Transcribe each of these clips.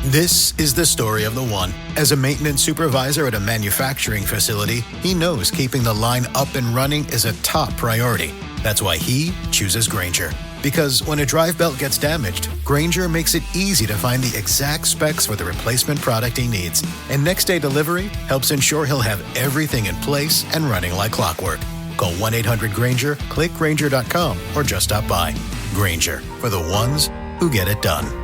This is the story of the one. As a maintenance supervisor at a manufacturing facility, he knows keeping the line up and running is a top priority. That's why he chooses Grainger. Because when a drive belt gets damaged, Grainger makes it easy to find the exact specs for the replacement product he needs. And next day delivery helps ensure he'll have everything in place and running like clockwork. Call 1-800-GRAINGER, click Grainger.com, or just stop by. Grainger, for the ones who get it done.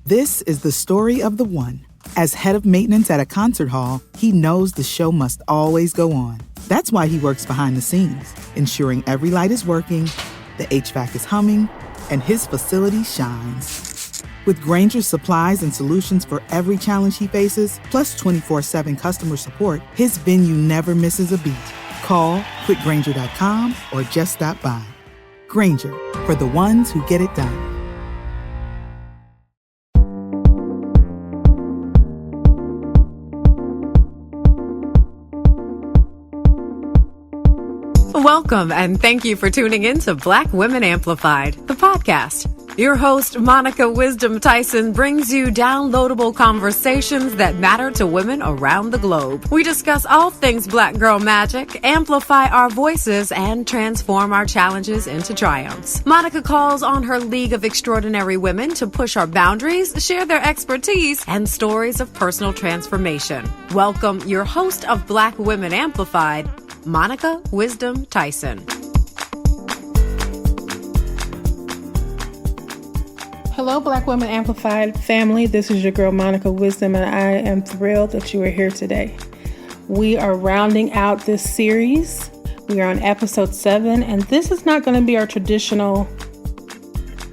This is the story of the one. As head of maintenance at a concert hall, he knows the show must always go on. That's why he works behind the scenes, ensuring every light is working, the HVAC is humming, and his facility shines. With Grainger's supplies and solutions for every challenge he faces, plus 24/7 customer support, his venue never misses a beat. Call quickgrainger.com or just stop by. Grainger, for the ones who get it done. Welcome, and thank you for tuning in to Black Women Amplified, the podcast. Your host, Monica Wisdom Tyson, brings you downloadable conversations that matter to women around the globe. We discuss all things Black girl magic, amplify our voices, and transform our challenges into triumphs. Monica calls on her League of Extraordinary Women to push our boundaries, share their expertise, and stories of personal transformation. Welcome your host of Black Women Amplified, Monica Wisdom Tyson. Hello, Black Women Amplified family. This is your girl, Monica Wisdom, and I am thrilled that you are here today. We are rounding out this series. We are on episode 7, and this is not going to be our traditional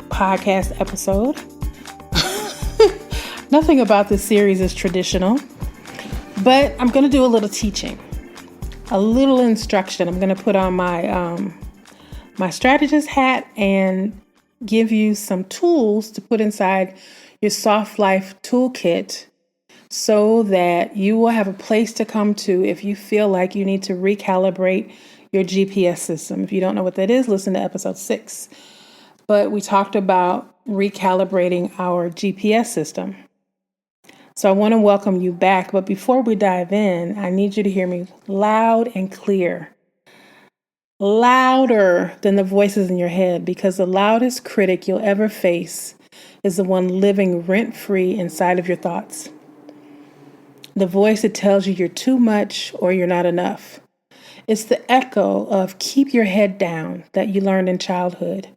podcast episode. Nothing about this series is traditional, but I'm going to do a little teaching. A little instruction. I'm going to put on my strategist hat and give you some tools to put inside your Soft Life toolkit so that you will have a place to come to if you feel like you need to recalibrate your GPS system. If you don't know what that is, listen to episode 6. But we talked about recalibrating our GPS system. So I want to welcome you back. But before we dive in, I need you to hear me loud and clear. Louder than the voices in your head, because the loudest critic you'll ever face is the one living rent-free inside of your thoughts. The voice that tells you you're too much or you're not enough. It's the echo of keep your head down that you learned in childhood.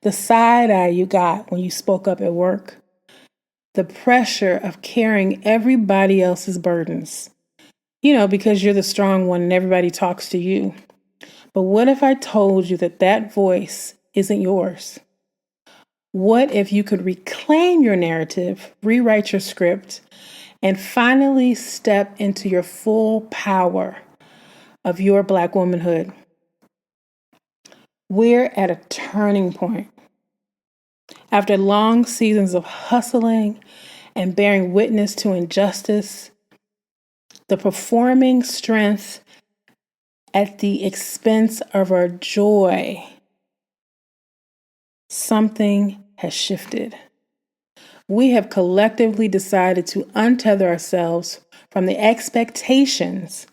The side eye you got when you spoke up at work. The pressure of carrying everybody else's burdens. Because you're the strong one and everybody talks to you. But what if I told you that that voice isn't yours? What if you could reclaim your narrative, rewrite your script, and finally step into your full power of your Black womanhood? We're at a turning point. After long seasons of hustling and bearing witness to injustice, the performing strength at the expense of our joy, something has shifted. We have collectively decided to untether ourselves from the expectations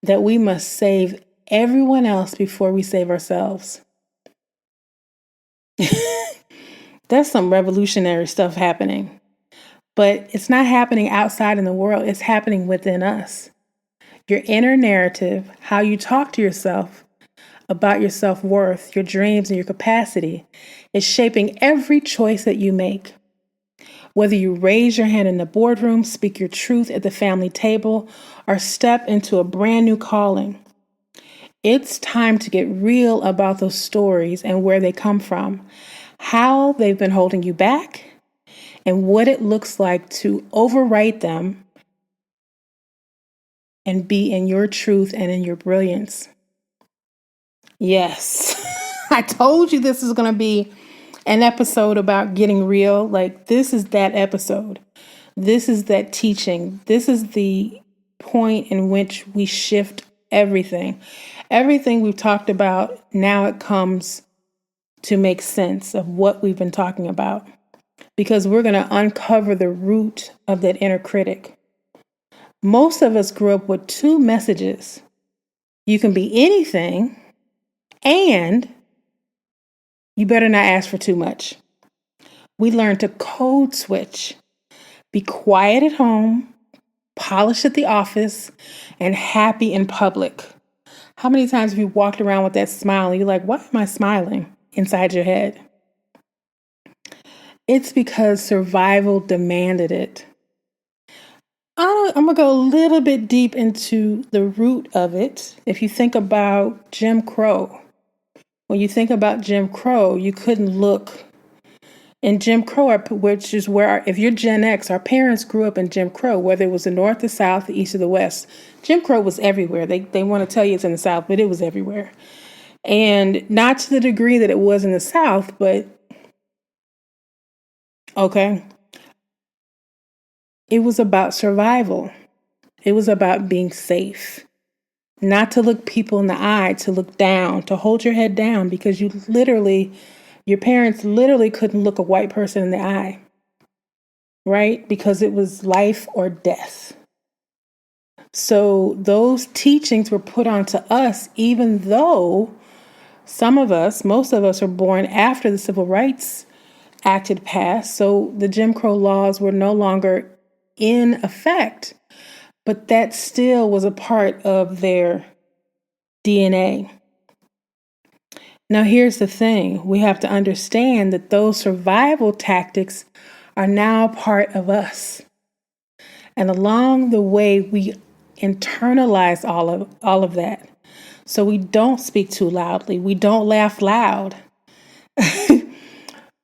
that we must save everyone else before we save ourselves. There's some revolutionary stuff happening, but it's not happening outside in the world. It's happening within us. Your inner narrative, how you talk to yourself about your self-worth, your dreams, and your capacity is shaping every choice that you make. Whether you raise your hand in the boardroom, speak your truth at the family table, or step into a brand new calling, it's time to get real about those stories and where they come from, how they've been holding you back, and what it looks like to overwrite them and be in your truth and in your brilliance. Yes, I told you this is going to be an episode about getting real. Like, this is that episode. This is that teaching. This is the point in which we shift everything. Everything we've talked about, now it comes to make sense of what we've been talking about. because we're going to uncover the root of that inner critic. Most of us grew up with two messages. You can be anything, and you better not ask for too much. We learned to code switch, be quiet at home, polished at the office, and happy in public. How many times have you walked around with that smile and you're like, why am I smiling inside your head? It's because survival demanded it. I'm going to go a little bit deep into the root of it. If you think about Jim Crow, when you think about Jim Crow, you couldn't look. In Jim Crow, which is where, if you're Gen X, our parents grew up in Jim Crow, whether it was the North, the South, the East, or the West. Jim Crow was everywhere. They want to tell you it's in the South, but it was everywhere. And not to the degree that it was in the South, but okay. It was about survival. It was about being safe. Not to look people in the eye, to look down, to hold your head down, because your parents literally couldn't look a white person in the eye, right? Because it was life or death. So those teachings were put onto us, even though most of us were born after the Civil Rights Act had passed. So the Jim Crow laws were no longer in effect, but that still was a part of their DNA. Now, here's the thing. We have to understand that those survival tactics are now part of us. And along the way, we internalize all of that. So we don't speak too loudly. We don't laugh loud.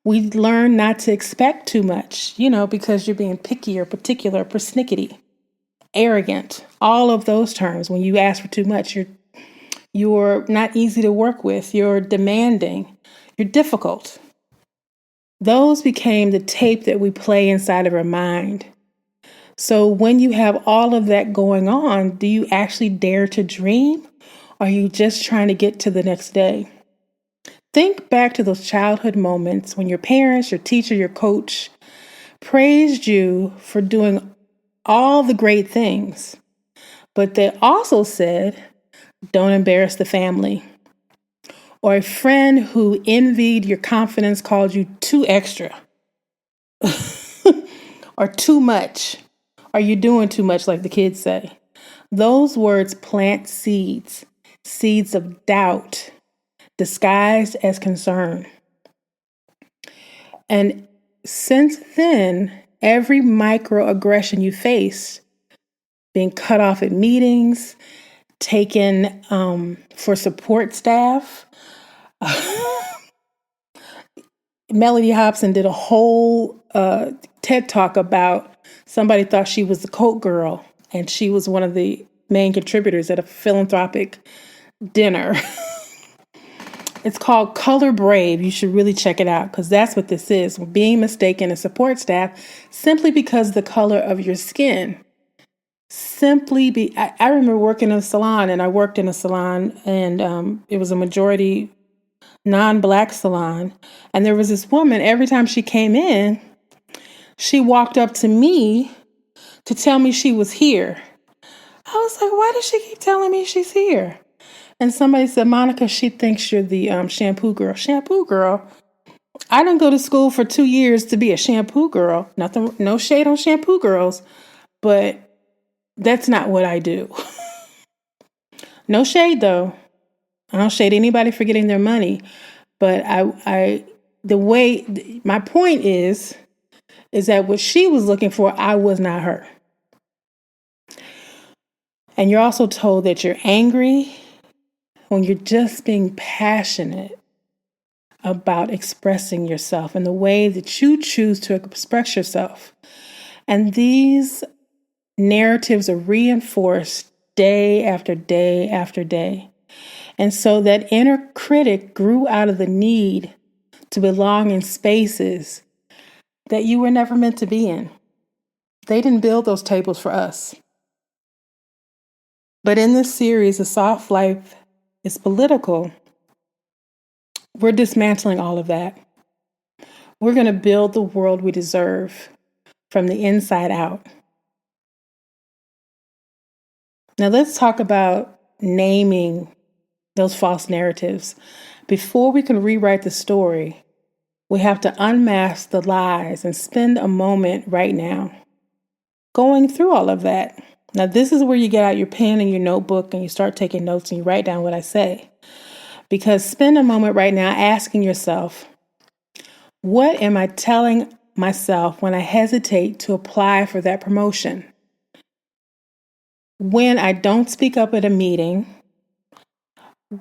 We learn not to expect too much, because you're being picky or particular, persnickety, arrogant, all of those terms. When you ask for too much, you're not easy to work with. You're demanding. You're difficult. Those became the tape that we play inside of our mind. So when you have all of that going on, do you actually dare to dream? Or are you just trying to get to the next day? Think back to those childhood moments when your parents, your teacher, your coach praised you for doing all the great things. But they also said, don't embarrass the family. Or a friend who envied your confidence called you too extra or too much. Are you doing too much, like the kids say? Those words plant seeds of doubt disguised as concern. And since then, every microaggression you face, being cut off at meetings, taken for support staff. Melody Hobson did a whole TED Talk about somebody thought she was the Coke girl, and she was one of the main contributors at a philanthropic dinner. It's called Color Brave. You should really check it out, because that's what this is. Being mistaken as support staff simply because of the color of your skin. I remember working in a salon, and I worked in a salon, and it was a majority non-Black salon. And there was this woman, every time she came in, she walked up to me to tell me she was here. I was like, why does she keep telling me she's here? And somebody said, Monica, she thinks you're the shampoo girl. Shampoo girl? I didn't go to school for 2 years to be a shampoo girl. Nothing, no shade on shampoo girls, but that's not what I do. No shade though. I don't shade anybody for getting their money. But my point is that what she was looking for, I was not her. And you're also told that you're angry when you're just being passionate about expressing yourself in the way that you choose to express yourself. And these narratives are reinforced day after day after day. And so that inner critic grew out of the need to belong in spaces that you were never meant to be in. They didn't build those tables for us. But in this series, A Soft Life is Political, we're dismantling all of that. We're going to build the world we deserve from the inside out. Now let's talk about naming those false narratives. Before we can rewrite the story, we have to unmask the lies and spend a moment right now going through all of that. Now, this is where you get out your pen and your notebook and you start taking notes and you write down what I say. Because spend a moment right now asking yourself, what am I telling myself when I hesitate to apply for that promotion? When I don't speak up at a meeting?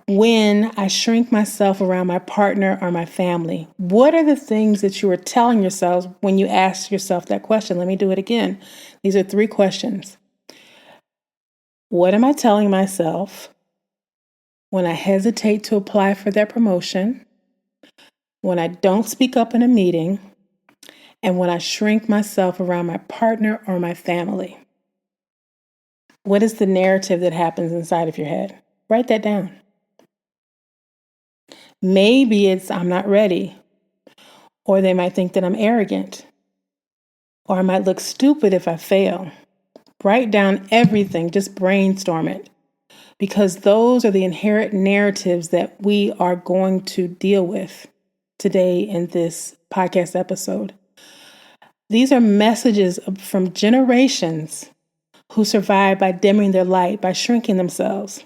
When I shrink myself around my partner or my family? What are the things that you are telling yourselves when you ask yourself that question? Let me do it again. These are 3 questions. What am I telling myself when I hesitate to apply for that promotion? When I don't speak up in a meeting? And when I shrink myself around my partner or my family? What is the narrative that happens inside of your head? Write that down. Maybe it's I'm not ready, or they might think that I'm arrogant, or I might look stupid if I fail. Write down everything, just brainstorm it, because those are the inherent narratives that we are going to deal with today in this podcast episode. These are messages from generations who survived by dimming their light, by shrinking themselves.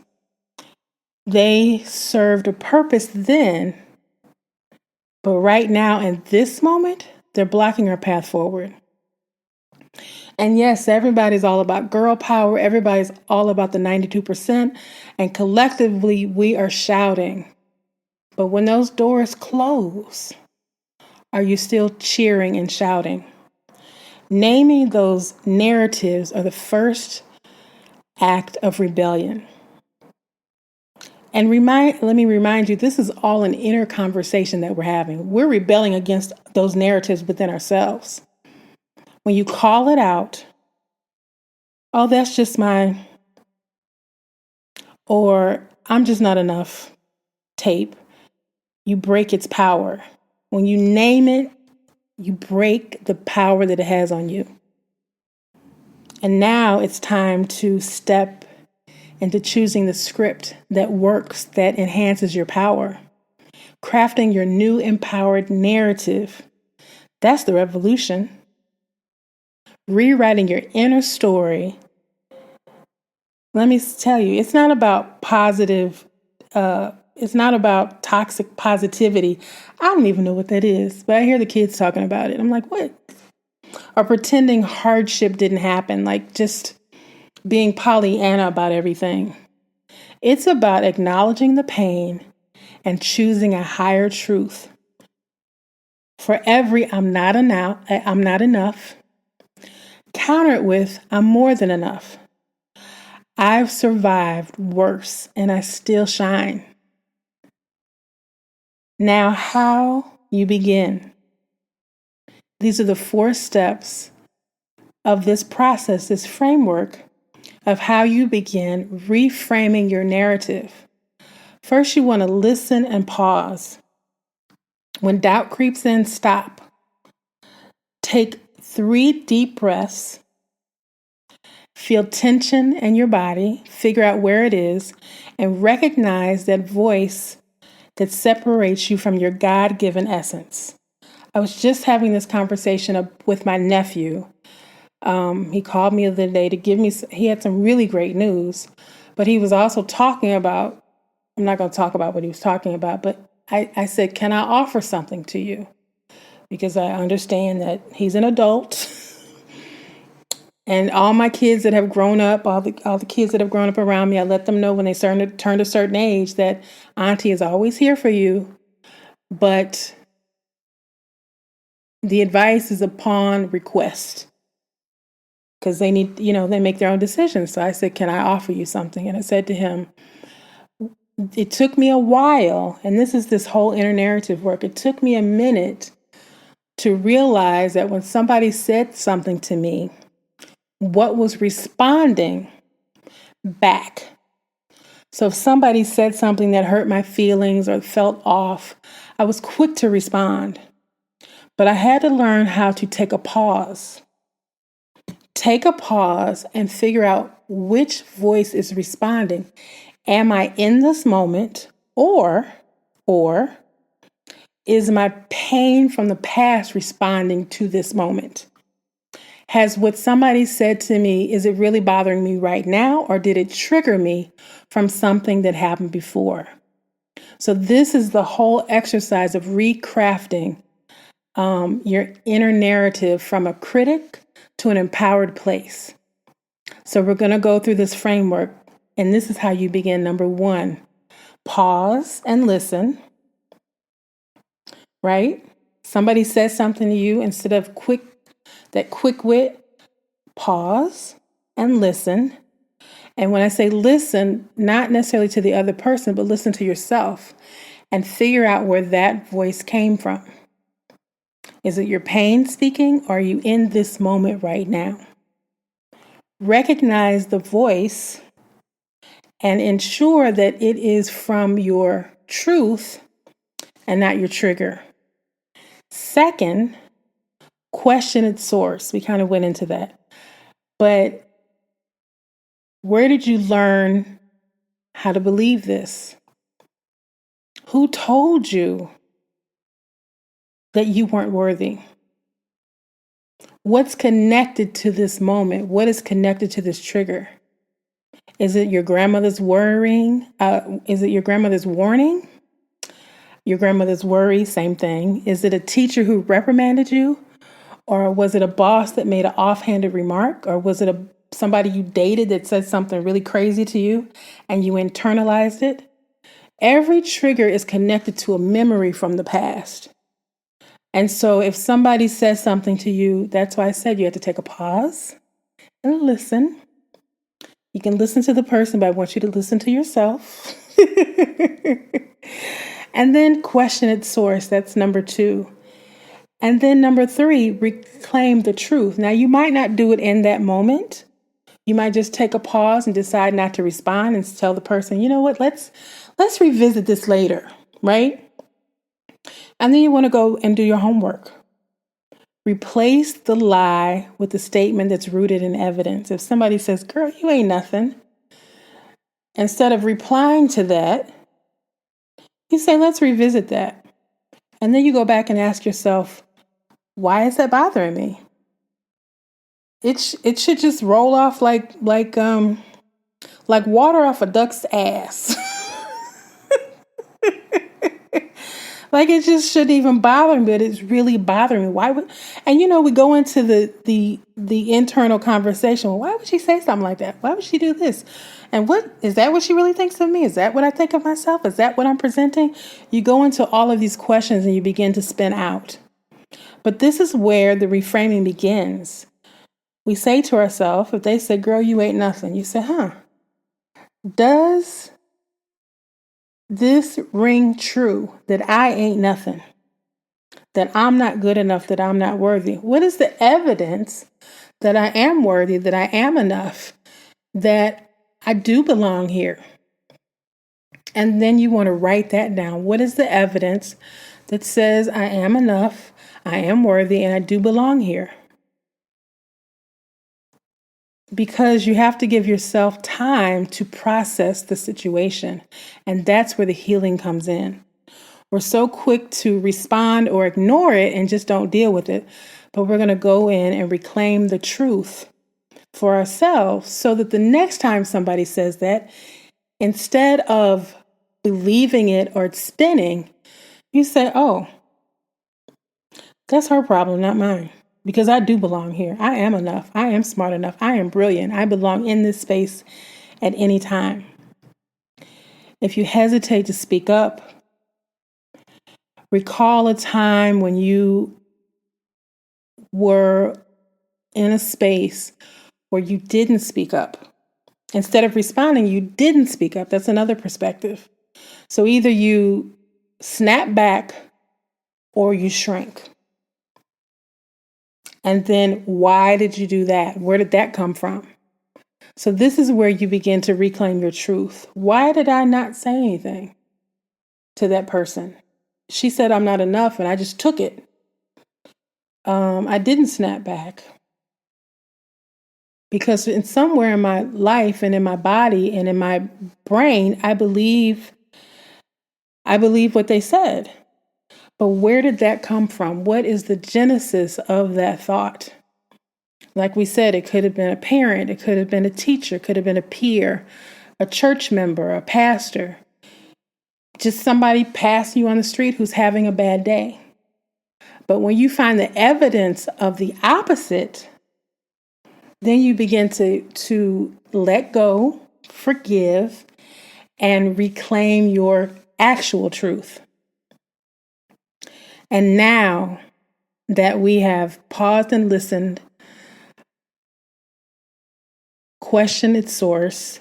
They served a purpose then, but right now in this moment, they're blocking our path forward. And yes, everybody's all about girl power. Everybody's all about the 92%. And collectively, we are shouting. But when those doors close, are you still cheering and shouting? Naming those narratives are the first act of rebellion. And let me remind you, this is all an inner conversation that we're having. We're rebelling against those narratives within ourselves. When you call it out, oh, that's just mine, or I'm just not enough tape, you break its power. When you name it, you break the power that it has on you. And now it's time to step into choosing the script that works, that enhances your power. Crafting your new empowered narrative. That's the revolution. Rewriting your inner story. Let me tell you, it's not about it's not about toxic positivity. I don't even know what that is, but I hear the kids talking about it. I'm like, what? Or pretending hardship didn't happen, like just being Pollyanna about everything. It's about acknowledging the pain and choosing a higher truth. For every I'm not enough, counter it with I'm more than enough. I've survived worse and I still shine. Now, how you begin. These are the 4 steps of this process, this framework of how you begin reframing your narrative. First, you want to listen and pause. When doubt creeps in, stop. Take 3 deep breaths. Feel tension in your body, figure out where it is, and recognize that voice that separates you from your God-given essence. I was just having this conversation with my nephew. He called me the other day to give me, he had some really great news, but he was also talking about, I'm not going to talk about what he was talking about, but I said, can I offer something to you? Because I understand that he's an adult. And all my kids that have grown up, all the kids that have grown up around me, I let them know when they turn a certain age that Auntie is always here for you, but the advice is upon request because they need, they make their own decisions. So I said, can I offer you something? And I said to him, it took me a while, and this is this whole inner narrative work. It took me a minute to realize that when somebody said something to me, what was responding back. So if somebody said something that hurt my feelings or felt off, I was quick to respond. But I had to learn how to take a pause. Take a pause and figure out which voice is responding. Am I in this moment, or is my pain from the past responding to this moment? Has what somebody said to me, is it really bothering me right now, or did it trigger me from something that happened before? So this is the whole exercise of recrafting your inner narrative from a critic to an empowered place. So we're going to go through this framework, and this is how you begin. Number 1, pause and listen, right? Somebody says something to you, instead of quick wit, pause and listen. And when I say listen, not necessarily to the other person, but listen to yourself and figure out where that voice came from. Is it your pain speaking, or are you in this moment right now? Recognize the voice and ensure that it is from your truth and not your trigger. Second, question its source. We kind of went into that. But where did you learn how to believe this? Who told you that you weren't worthy? What's connected to this moment? What is connected to this trigger? Is it your grandmother's worrying? Is it your grandmother's warning? Your grandmother's worry, same thing. Is it a teacher who reprimanded you? Or was it a boss that made an offhanded remark? Or was it somebody you dated that said something really crazy to you and you internalized it? Every trigger is connected to a memory from the past. And so if somebody says something to you, that's why I said you have to take a pause and listen. You can listen to the person, but I want you to listen to yourself. And then question its source. That's number 2. And then number 3, reclaim the truth. Now, you might not do it in that moment. You might just take a pause and decide not to respond and tell the person, you know what, let's revisit this later, right? And then you want to go and do your homework. Replace the lie with the statement that's rooted in evidence. If somebody says, girl, you ain't nothing, instead of replying to that, you say, let's revisit that. And then you go back and ask yourself, why is that bothering me? It should just roll off like water off a duck's ass. Like it just shouldn't even bother me, but it's really bothering me. Why would? And we go into the internal conversation. Well, why would she say something like that? Why would she do this? And what is that? What she really thinks of me? Is that what I think of myself? Is that what I'm presenting? You go into all of these questions and you begin to spin out. But this is where the reframing begins. We say to ourselves, if they say, "Girl, you ain't nothing," you say, "Huh? Does this ring true that I ain't nothing, that I'm not good enough, that I'm not worthy? What is the evidence that I am worthy, that I am enough, that I do belong here?" And then you want to write that down. What is the evidence that says I am enough, I am worthy, and I do belong here? Because you have to give yourself time to process the situation. And that's where the healing comes in. We're so quick to respond or ignore it and just don't deal with it. But we're going to go in and reclaim the truth for ourselves so that the next time somebody says that, instead of believing it or spinning, you say, oh, that's her problem, not mine. Because I do belong here. I am enough. I am smart enough. I am brilliant. I belong in this space at any time. If you hesitate to speak up, recall a time when you were in a space where you didn't speak up. Instead of responding, you didn't speak up. That's another perspective. So either you snap back or you shrink. And then why did you do that? Where did that come from? So this is where you begin to reclaim your truth. Why did I not say anything to that person? She said I'm not enough and I just took it. I didn't snap back because in somewhere in my life and in my body and in my brain, I believe what they said. But where did that come from? What is the genesis of that thought? Like we said, it could have been a parent, it could have been a teacher, it could have been a peer, a church member, a pastor, just somebody passing you on the street who's having a bad day. But when you find the evidence of the opposite, then you begin to let go, forgive, and reclaim your actual truth. And now that we have paused and listened, questioned its source,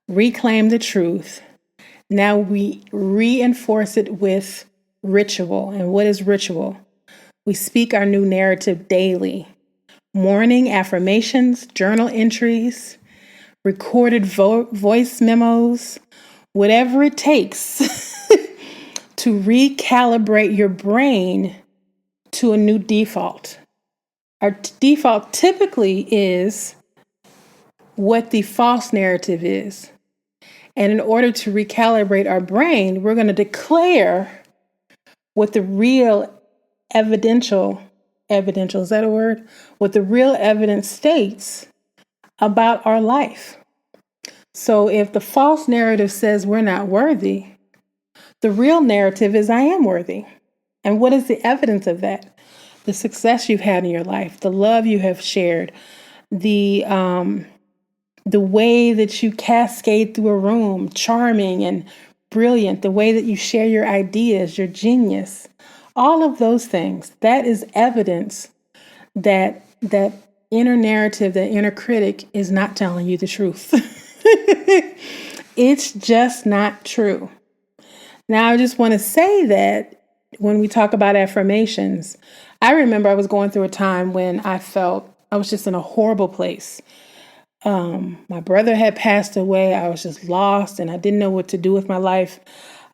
reclaimed the truth, now we reinforce it with ritual. And what is ritual? We speak our new narrative daily. Morning affirmations, journal entries, recorded voice memos, whatever it takes to recalibrate your brain to a new default. Our default typically is what the false narrative is. And in order to recalibrate our brain, we're going to declare what the real evidential, is that a word? What the real evidence states about our life. So if the false narrative says we're not worthy, the real narrative is I am worthy. And what is the evidence of that? The success you've had in your life, the love you have shared, the way that you cascade through a room, charming and brilliant, the way that you share your ideas, your genius, all of those things, that is evidence that that inner narrative, that inner critic is not telling you the truth. It's just not true. Now, I just want to say that when we talk about affirmations, I remember I was going through a time when I felt I was just in a horrible place. My brother had passed away. I was just lost and I didn't know what to do with my life.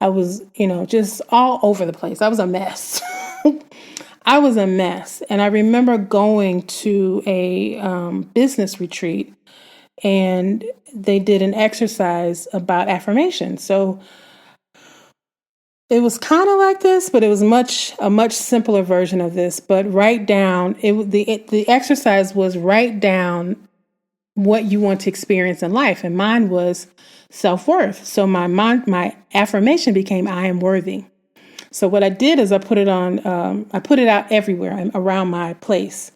I was, just all over the place. I was a mess. I was a mess. And I remember going to a business retreat and they did an exercise about affirmation. So it was kind of like this, but it was a much simpler version of this. But write down, the exercise was write down what you want to experience in life. And mine was self-worth. So my affirmation became, I am worthy. So what I did is I put it out everywhere around my place.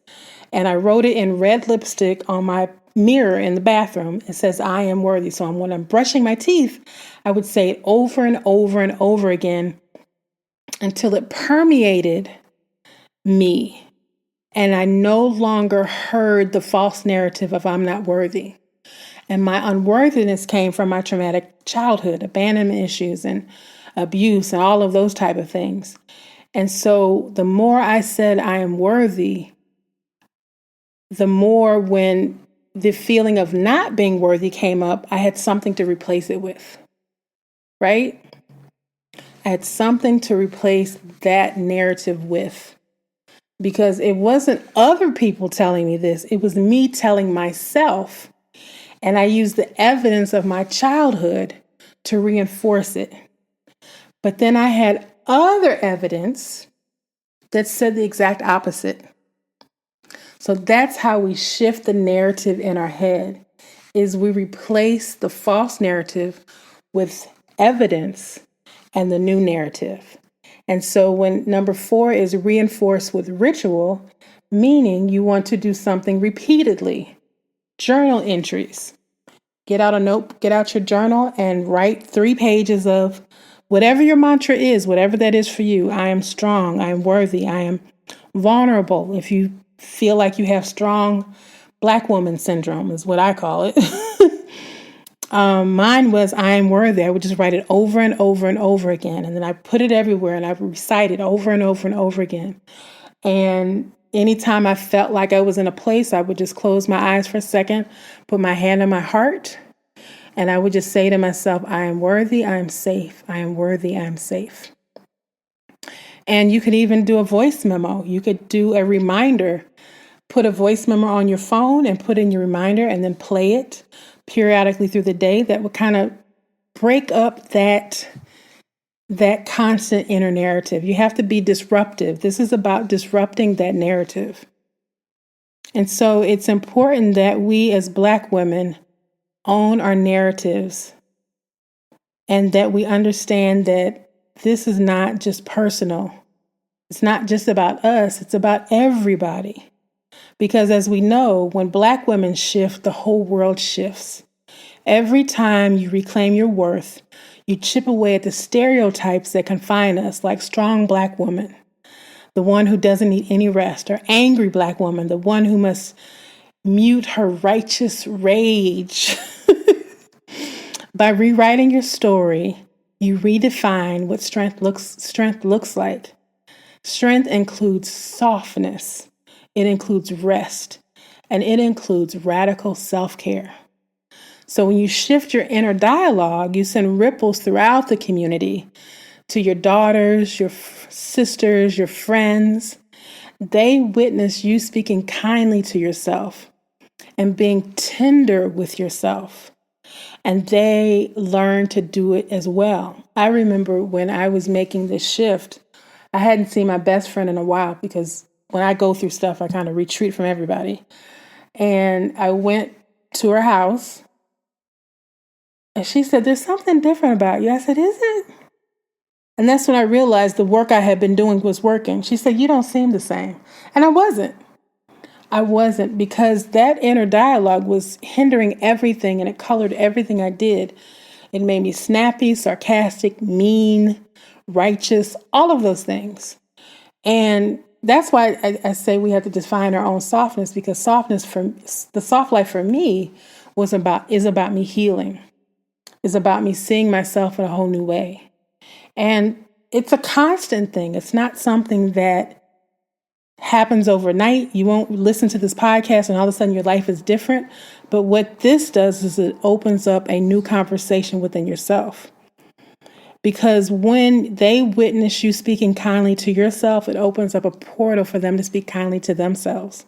And I wrote it in red lipstick on my mirror in the bathroom. It says, I am worthy. So when I'm brushing my teeth, I would say it over and over and over again until it permeated me. And I no longer heard the false narrative of I'm not worthy. And my unworthiness came from my traumatic childhood, abandonment issues and abuse and all of those type of things. And so the more I said I am worthy, the more when the feeling of not being worthy came up, I had something to replace it with, right? I had something to replace that narrative with. Because it wasn't other people telling me this, it was me telling myself. And I used the evidence of my childhood to reinforce it. But then I had other evidence that said the exact opposite. So that's how we shift the narrative in our head, is we replace the false narrative with evidence and the new narrative. And so when number 4 is reinforced with ritual, meaning you want to do something repeatedly. Journal entries. Get out your journal and write 3 pages of whatever your mantra is, whatever that is for you. I am strong. I am worthy. I am vulnerable. If you feel like you have strong Black woman syndrome is what I call it. Mine was I am worthy. I would just write it over and over and over again. And then I put it everywhere and I would recite it over and over and over again. And anytime I felt like I was in a place, I would just close my eyes for a second, put my hand on my heart, and I would just say to myself, I am worthy, I am safe. I am worthy, I am safe. And you could even do a voice memo. You could do a reminder, put a voice memo on your phone and put in your reminder and then play it periodically through the day. That would kind of break up that constant inner narrative. You have to be disruptive. This is about disrupting that narrative. And so it's important that we as Black women own our narratives and that we understand that this is not just personal. It's not just about us, it's about everybody. Because as we know, when Black women shift, the whole world shifts. Every time you reclaim your worth, you chip away at the stereotypes that confine us, like strong Black woman, the one who doesn't need any rest, or angry Black woman, the one who must mute her righteous rage. By rewriting your story, you redefine what strength looks like. Strength includes softness, it includes rest, and it includes radical self-care. So when you shift your inner dialogue, you send ripples throughout the community to your daughters, your sisters, your friends. They witness you speaking kindly to yourself and being tender with yourself. And they learn to do it as well. I remember when I was making this shift, I hadn't seen my best friend in a while because when I go through stuff, I kind of retreat from everybody. And I went to her house and she said, "There's something different about you." I said, "Is it?" And that's when I realized the work I had been doing was working. She said, "You don't seem the same." And I wasn't. Because that inner dialogue was hindering everything and it colored everything I did. It made me snappy, sarcastic, mean, righteous, all of those things. And that's why I say we have to define our own softness, because the soft life for me is about me healing, is about me seeing myself in a whole new way. And it's a constant thing. It's not something that happens overnight. You won't listen to this podcast and all of a sudden your life is different. But what this does is it opens up a new conversation within yourself. Because when they witness you speaking kindly to yourself, it opens up a portal for them to speak kindly to themselves.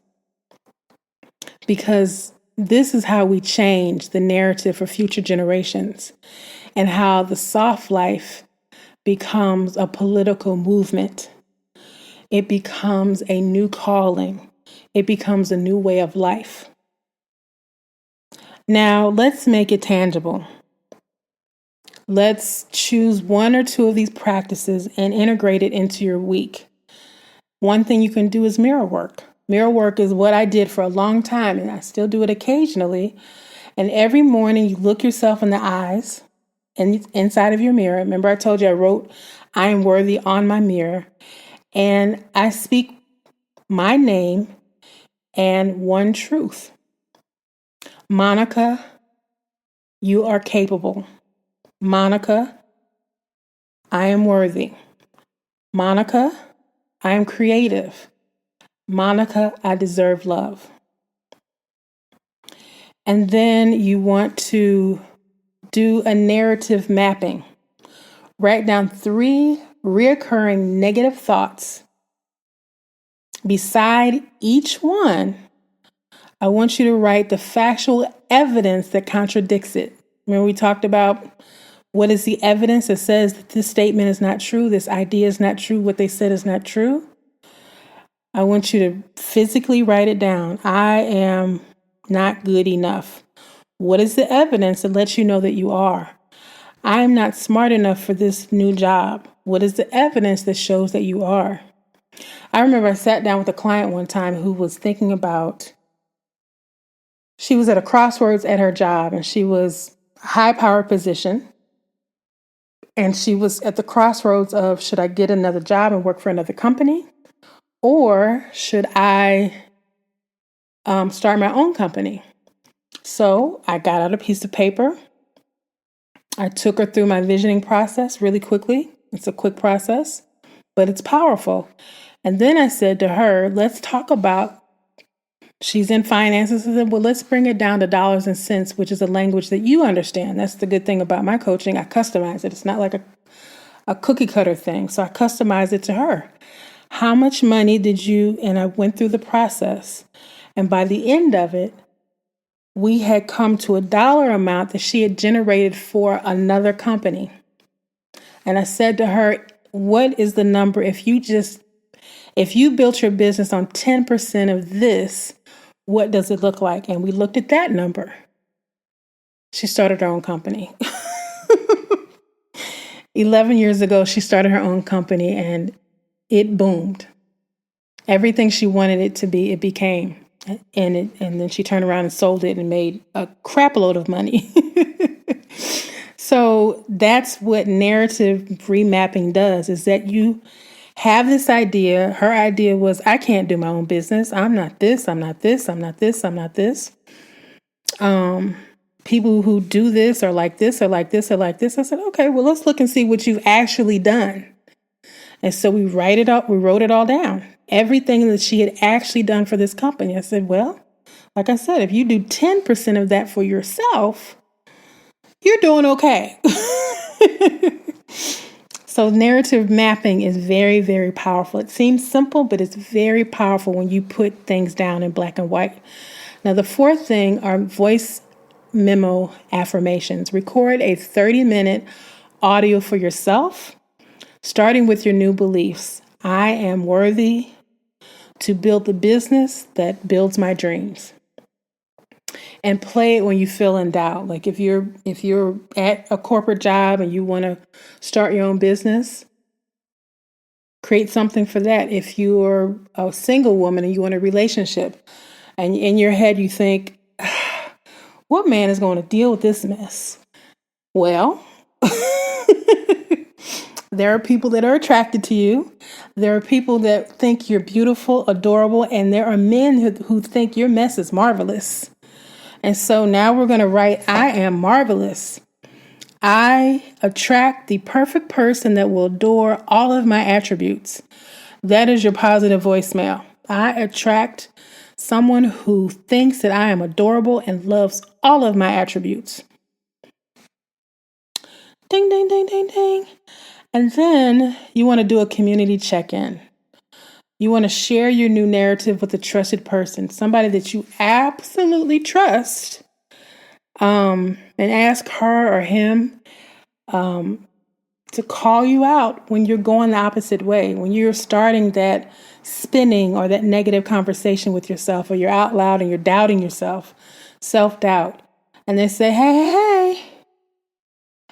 Because this is how we change the narrative for future generations, and how the soft life becomes a political movement. It becomes a new calling. It becomes a new way of life. Now, let's make it tangible. Let's choose one or two of these practices and integrate it into your week. One thing you can do is mirror work. Mirror work is what I did for a long time, and I still do it occasionally. And every morning you look yourself in the eyes and inside of your mirror. Remember, I told you I wrote, "I am worthy" on my mirror. And I speak my name and one truth. Monica, you are capable. Monica, I am worthy. Monica, I am creative. Monica, I deserve love. And then you want to do a narrative mapping. Write down 3 reoccurring negative thoughts. Beside each one, I want you to write the factual evidence that contradicts it. Remember, we talked about what is the evidence that says that this statement is not true, this idea is not true, what they said is not true. I want you to physically write it down. I am not good enough. What is the evidence that lets you know that you are? I am not smart enough for this new job. What is the evidence that shows that you are? I remember I sat down with a client one time who was thinking about, she was at a crossroads at her job, and she was a high-powered position. And she was at the crossroads of, should I get another job and work for another company? Or should I start my own company? So I got out a piece of paper. I took her through my visioning process really quickly. It's a quick process, but it's powerful. And then I said to her, let's talk about, she's in finances. I said, well, let's bring it down to dollars and cents, which is a language that you understand. That's the good thing about my coaching. I customize it. It's not like a cookie cutter thing. So I customized it to her. How much money did you, and I went through the process. And by the end of it, we had come to a dollar amount that she had generated for another company. And I said to her, what is the number if you built your business on 10% of this, what does it look like? And we looked at that number. She started her own company. 11 years ago, she started her own company and it boomed. Everything she wanted it to be, it became. And then she turned around and sold it and made a crap load of money. So that's what narrative remapping does, is that you have this idea. Her idea was, I can't do my own business. I'm not this, I'm not this, I'm not this, I'm not this. People who do this are like this, or like this, or like this. I said, okay, well, let's look and see what you've actually done. And so we wrote it all down. Everything that she had actually done for this company. I said, well, like I said, if you do 10% of that for yourself, you're doing okay. So narrative mapping is very, very powerful. It seems simple, but it's very powerful when you put things down in black and white. Now, the fourth thing are voice memo affirmations. Record a 30-minute audio for yourself, starting with your new beliefs. I am worthy to build the business that builds my dreams. And play it when you feel in doubt. Like if you're at a corporate job and you want to start your own business, create something for that. If you're a single woman and you want a relationship, and in your head you think, what man is going to deal with this mess? Well, there are people that are attracted to you. There are people that think you're beautiful, adorable, and there are men who think your mess is marvelous. And so now we're going to write, I am marvelous. I attract the perfect person that will adore all of my attributes. That is your positive voicemail. I attract someone who thinks that I am adorable and loves all of my attributes. Ding, ding, ding, ding, ding. And then you want to do a community check-in. You want to share your new narrative with a trusted person, somebody that you absolutely trust, and ask her or him to call you out when you're going the opposite way, when you're starting that spinning or that negative conversation with yourself, or you're out loud and you're doubting yourself, self-doubt. And they say, hey.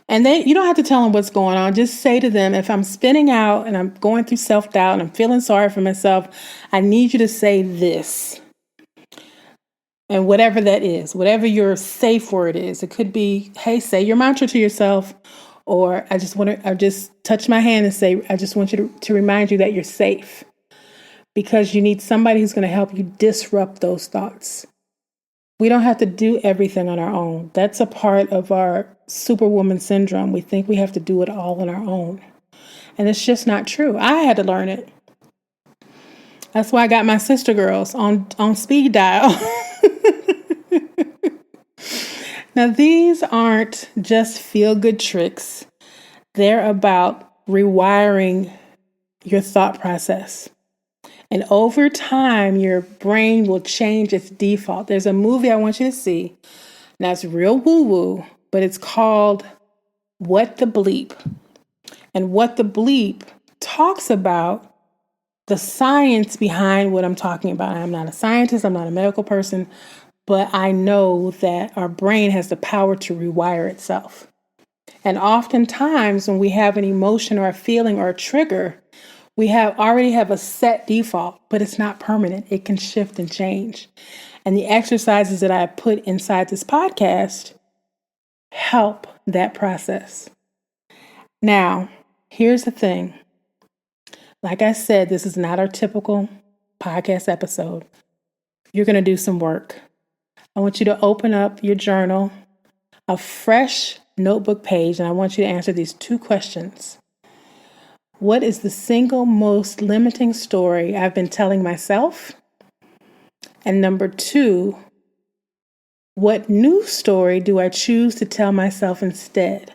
And you don't have to tell them what's going on. Just say to them, if I'm spinning out and I'm going through self-doubt and I'm feeling sorry for myself, I need you to say this. And whatever that is, whatever your safe word is, it could be, hey, say your mantra to yourself. Or I just touch my hand and say, I just want you to remind you that you're safe. Because you need somebody who's going to help you disrupt those thoughts. We don't have to do everything on our own. That's a part of our superwoman syndrome. We think we have to do it all on our own. And it's just not true. I had to learn it. That's why I got my sister girls on speed dial. Now, these aren't just feel-good tricks. They're about rewiring your thought process. And over time, your brain will change its default. There's a movie I want you to see. Now, it's real woo-woo, but it's called What the Bleep. And What the Bleep talks about the science behind what I'm talking about. I'm not a scientist. I'm not a medical person. But I know that our brain has the power to rewire itself. And oftentimes, when we have an emotion or a feeling or a trigger, we already have a set default, but it's not permanent. It can shift and change. And the exercises that I put inside this podcast help that process. Now, here's the thing. Like I said, this is not our typical podcast episode. You're going to do some work. I want you to open up your journal, a fresh notebook page, and I want you to answer these two questions. What is the single most limiting story I've been telling myself? And number 2, what new story do I choose to tell myself instead?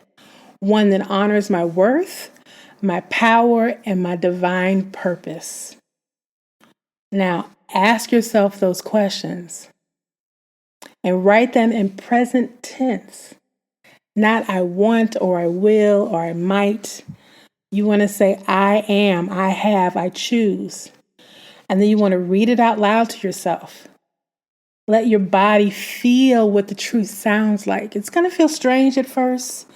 One that honors my worth, my power, and my divine purpose. Now, ask yourself those questions and write them in present tense. Not I want or I will or I might. You want to say I am, I have, I choose. And then you want to read it out loud to yourself. Let your body feel what the truth sounds like. It's going to feel strange at first.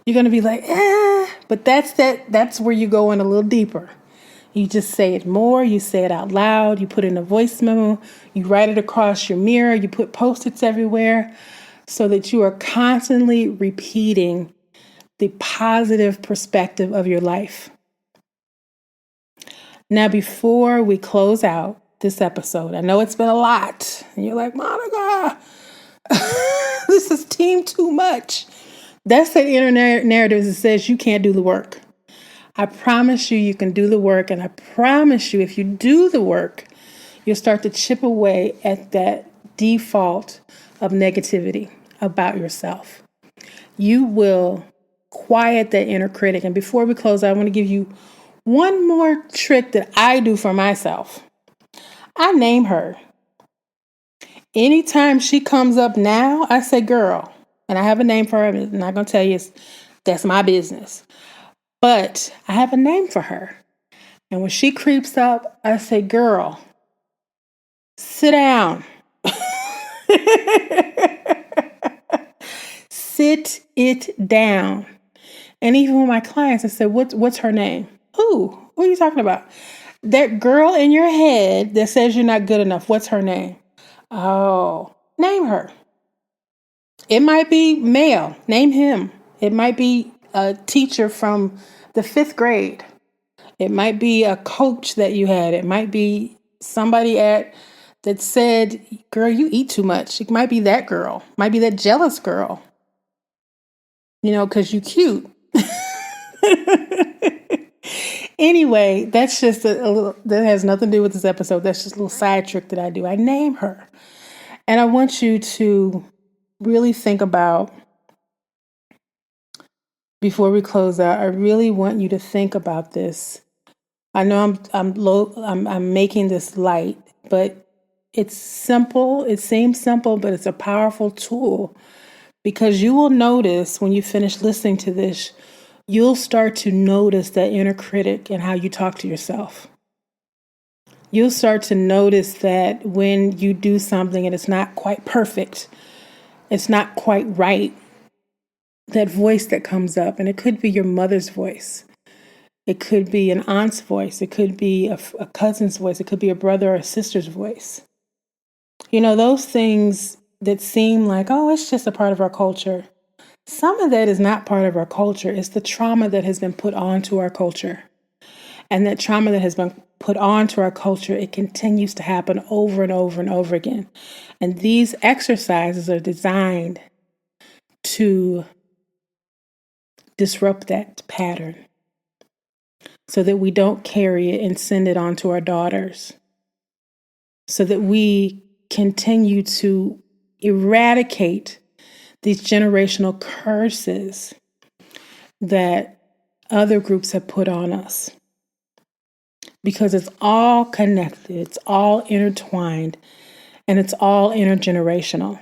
You're going to be like, but that's where you go in a little deeper. You just say it more. You say it out loud. You put it in a voice memo. You write it across your mirror. You put Post-its everywhere so that you are constantly repeating the positive perspective of your life. Now, before we close out this episode, I know it's been a lot. And you're like, Monica, this is team too much. That's the inner narrative that says you can't do the work. I promise you can do the work. And I promise you, if you do the work, you'll start to chip away at that default of negativity about yourself. You will quiet that inner critic. And before we close, I want to give you one more trick that I do for myself. I name her. Anytime she comes up now, I say, girl, and I have a name for her. I'm not going to tell you, that's my business. But I have a name for her. And when she creeps up, I say, girl, sit down. Sit it down. And even with my clients, I said, what's her name? Who? What are you talking about? That girl in your head that says you're not good enough. What's her name? Oh, name her. It might be male. Name him. It might be a teacher from the 5th grade. It might be a coach that you had. It might be somebody that said, girl, you eat too much. It might be that girl. It might be that jealous girl. Because you cute. Anyway, that's just a little, that has nothing to do with this episode. That's just a little side trick that I do. I name her. And I want you to really think about, before we close out, I really want you to think about this. I know I'm making this light, but it's simple. It seems simple, but it's a powerful tool, because you will notice when you finish listening to this, you'll start to notice that inner critic and how you talk to yourself. You'll start to notice that when you do something and it's not quite perfect, it's not quite right, that voice that comes up, and it could be your mother's voice. It could be an aunt's voice. It could be a cousin's voice. It could be a brother or a sister's voice. Those things that seem like, oh, it's just a part of our culture. Some of that is not part of our culture. It's the trauma that has been put onto our culture. And that trauma that has been put onto our culture, it continues to happen over and over and over again. And these exercises are designed to disrupt that pattern so that we don't carry it and send it on to our daughters, so that we continue to eradicate these generational curses that other groups have put on us. Because it's all connected, it's all intertwined, and it's all intergenerational.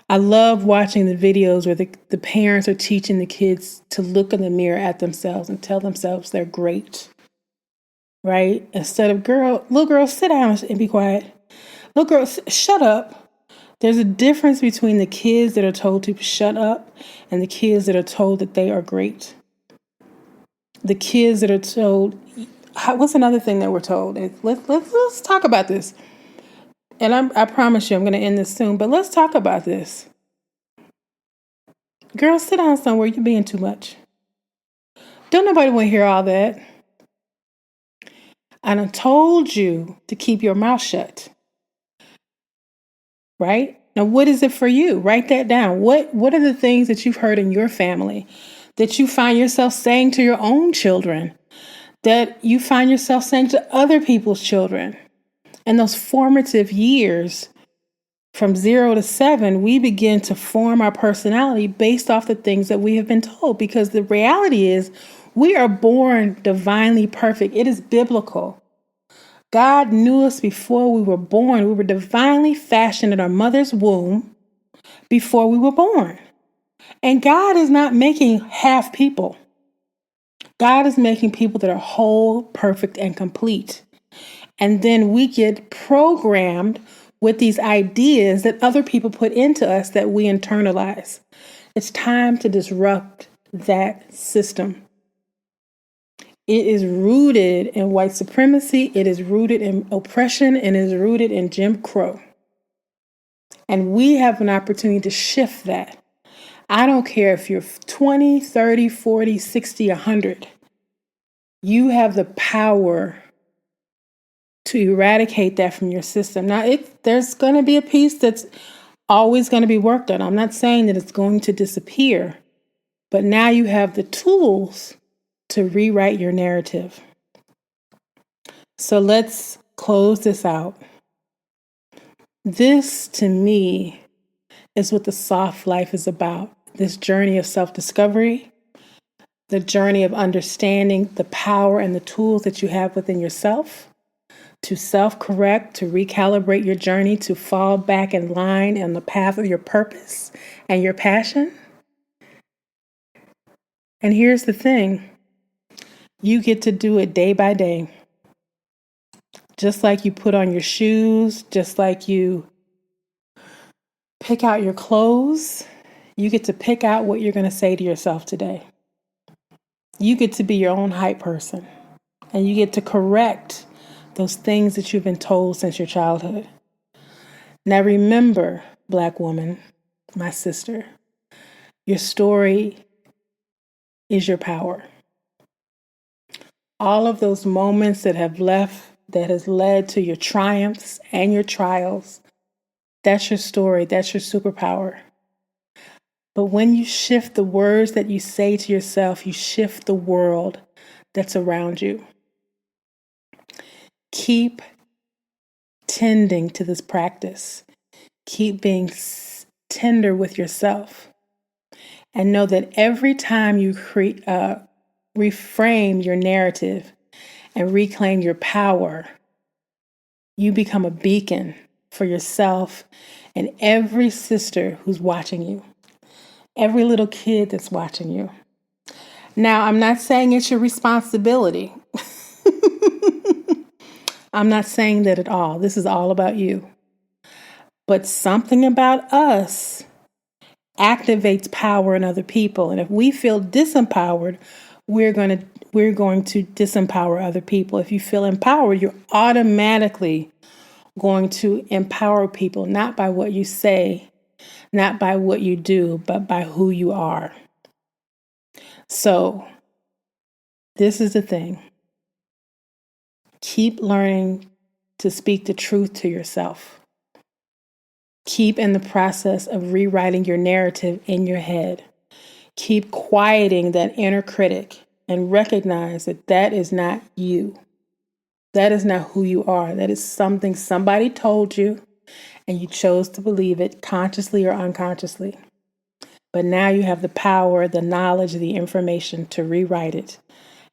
I love watching the videos where the parents are teaching the kids to look in the mirror at themselves and tell themselves they're great, right? Instead of, little girl, sit down and be quiet. Little girl, shut up. There's a difference between the kids that are told to shut up and the kids that are told that they are great. The kids that are told, what's another thing that we're told? Let's talk about this. And I promise you, I'm going to end this soon, but let's talk about this. Girl, sit down somewhere. You're being too much. Don't nobody want to hear all that. I done told you to keep your mouth shut. Right? Now, what is it for you? Write that down. What are the things that you've heard in your family that you find yourself saying to your own children, that you find yourself saying to other people's children? And those formative years from 0 to 7, we begin to form our personality based off the things that we have been told. Because the reality is, we are born divinely perfect. It is biblical. God knew us before we were born. We were divinely fashioned in our mother's womb before we were born. And God is not making half people. God is making people that are whole, perfect, and complete. And then we get programmed with these ideas that other people put into us that we internalize. It's time to disrupt that system. It is rooted in white supremacy. It is rooted in oppression, and it is rooted in Jim Crow. And we have an opportunity to shift that. I don't care if you're 20, 30, 40, 60, 100. You have the power to eradicate that from your system. Now, there's going to be a piece that's always going to be worked on. I'm not saying that it's going to disappear, but now you have the tools to rewrite your narrative. So let's close this out. This, to me, is what the soft life is about. This journey of self-discovery, the journey of understanding the power and the tools that you have within yourself to self-correct, to recalibrate your journey, to fall back in line on the path of your purpose and your passion. And here's the thing. You get to do it day by day. Just like you put on your shoes, just like you pick out your clothes, you get to pick out what you're going to say to yourself today. You get to be your own hype person, and you get to correct those things that you've been told since your childhood. Now remember, Black woman, my sister, your story is your power. All of those moments that has led to your triumphs and your trials, that's your story, that's your superpower. But when you shift the words that you say to yourself, you shift the world that's around you. Keep tending to this practice. Keep being tender with yourself. And know that every time you reframe your narrative and reclaim your power, you become a beacon for yourself and every sister who's watching you. Every little kid that's watching you. Now, I'm not saying it's your responsibility. I'm not saying that at all. This is all about you. But something about us activates power in other people. And if we feel disempowered, we're going to disempower other people. If you feel empowered, you're automatically going to empower people, not by what you say, not by what you do, but by who you are. So, this is the thing. Keep learning to speak the truth to yourself. Keep in the process of rewriting your narrative in your head. Keep quieting that inner critic and recognize that that is not you. That is not who you are. That is something somebody told you, and you chose to believe it consciously or unconsciously. But now you have the power, the knowledge, the information to rewrite it.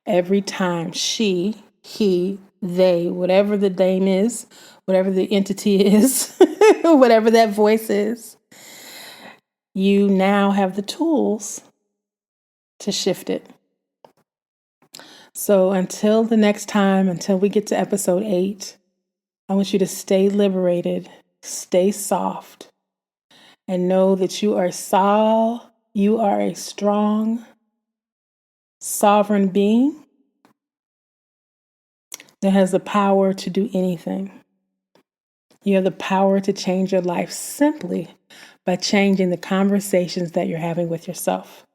Every time she, he, they, whatever the name is, whatever the entity is, whatever that voice is, you now have the tools to shift it. So until the next time, until we get to episode 8, I want you to stay liberated, stay soft, and know that you are a strong, sovereign being that has the power to do anything. You have the power to change your life simply by changing the conversations that you're having with yourself.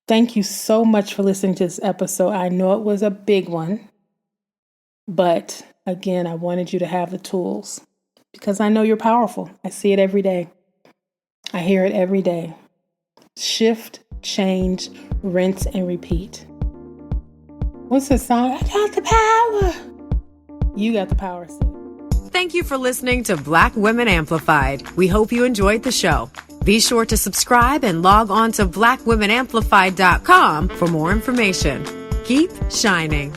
Thank you so much for listening to this episode. I know it was a big one, but again, I wanted you to have the tools because I know you're powerful. I see it every day. I hear it every day. Shift, change, rinse, and repeat. What's the song? I got the power. You got the power, sis. Thank you for listening to Black Women Amplified. We hope you enjoyed the show. Be sure to subscribe and log on to blackwomenamplified.com for more information. Keep shining.